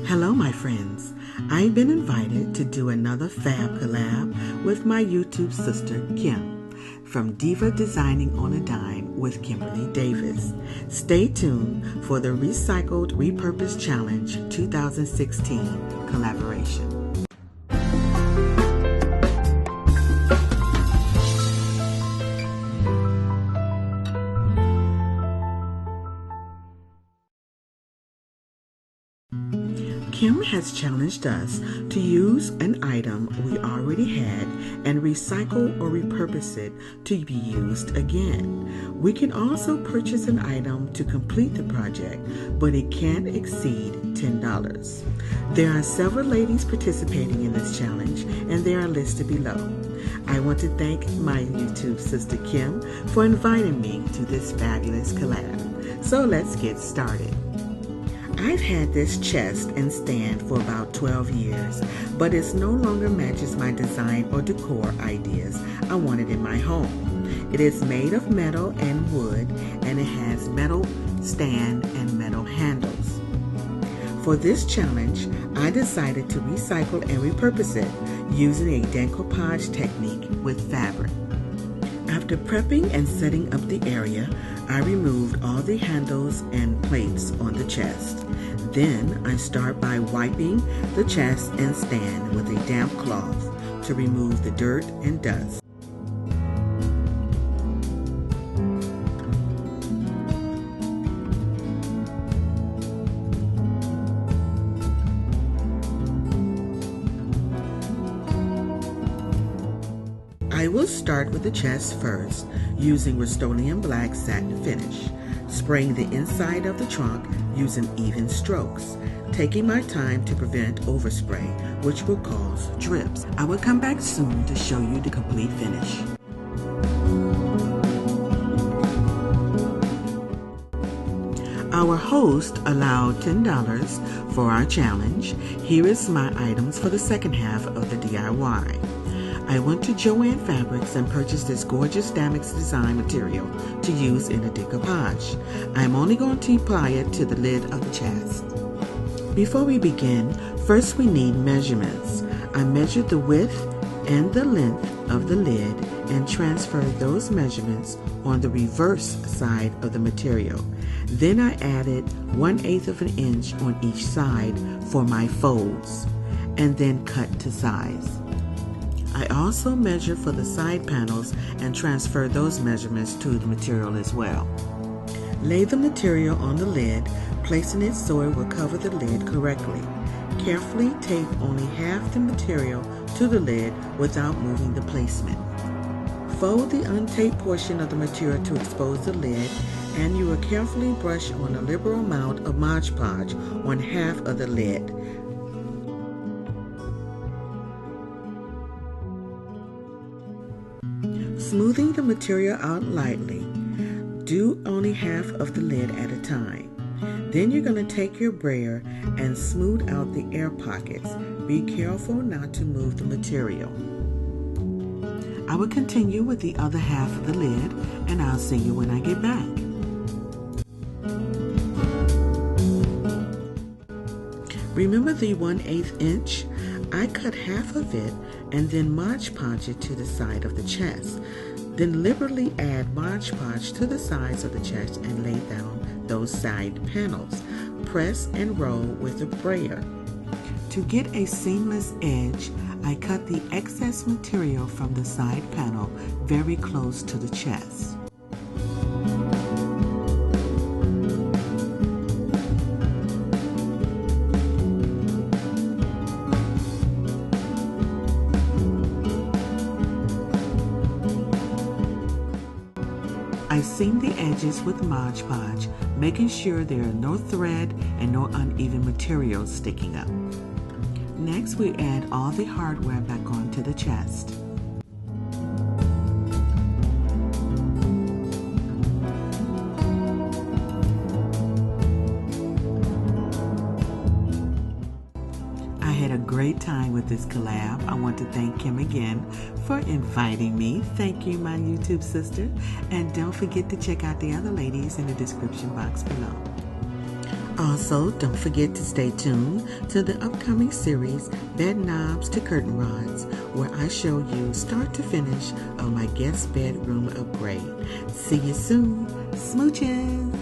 Hello, my friends. I've been invited to do another Fab collab with my YouTube sister, Kim, from Diva Designing on a Dime with Kimberly Davis. Stay tuned for the Recycled Repurpose Challenge 2016 collaboration. Kim has challenged us to use an item we already had and recycle or repurpose it to be used again. We can also purchase an item to complete the project, but it can't exceed $10. There are several ladies participating in this challenge, and they are listed below. I want to thank my YouTube sister Kim for inviting me to this fabulous collab. So let's get started. I've had this chest and stand for about 12 years, but it no longer matches my design or decor ideas I wanted in my home. It is made of metal and wood, and it has metal stand and metal handles. For this challenge, I decided to recycle and repurpose it using a decoupage technique with fabric. After prepping and setting up the area, I removed all the handles and plates on the chest. Then I start by wiping the chest and stand with a damp cloth to remove the dirt and dust. I will start with the chest first, using Rust-Oleum Black satin finish, spraying the inside of the trunk using even strokes, taking my time to prevent overspray, which will cause drips. I will come back soon to show you the complete finish. Our host allowed $10 for our challenge. Here is my items for the second half of the DIY. I went to Joann Fabrics and purchased this gorgeous Ladytzcd design material to use in a decoupage. I'm only going to apply it to the lid of the chest. Before we begin, first we need measurements. I measured the width and the length of the lid and transferred those measurements on the reverse side of the material. Then I added 1/8 of an inch on each side for my folds, and then cut to size. I also measured for the side panels and transferred those measurements to the material as well. Lay the material on the lid, placing it so it will cover the lid correctly. Carefully tape only half the material to the lid without moving the placement. Fold the untaped portion of the material to expose the lid, and you will carefully brush on a liberal amount of Mod Podge on half of the lid. Smoothing the material out lightly. Do only half of the lid at a time. Then you're going to take your brayer and smooth out the air pockets. Be careful not to move the material. I will continue with the other half of the lid, and I'll see you when I get back. Remember the 1/8 inch? I cut half of it and then Mod Podge it to the side of the chest. Then liberally add Mod Podge to the sides of the chest and lay down those side panels. Press and roll with a brayer. To get a seamless edge, I cut the excess material from the side panel very close to the chest. I seam the edges with Mod Podge, making sure there are no thread and no uneven materials sticking up. Next, we add all the hardware back onto the chest. I had a great time with this collab. I want to thank Kim again for inviting me. Thank you, my YouTube sister. And don't forget to check out the other ladies in the description box below. Also, don't forget to stay tuned to the upcoming series, Bed Knobs to Curtain Rods, where I show you start to finish of my guest bedroom upgrade. See you soon. Smooches!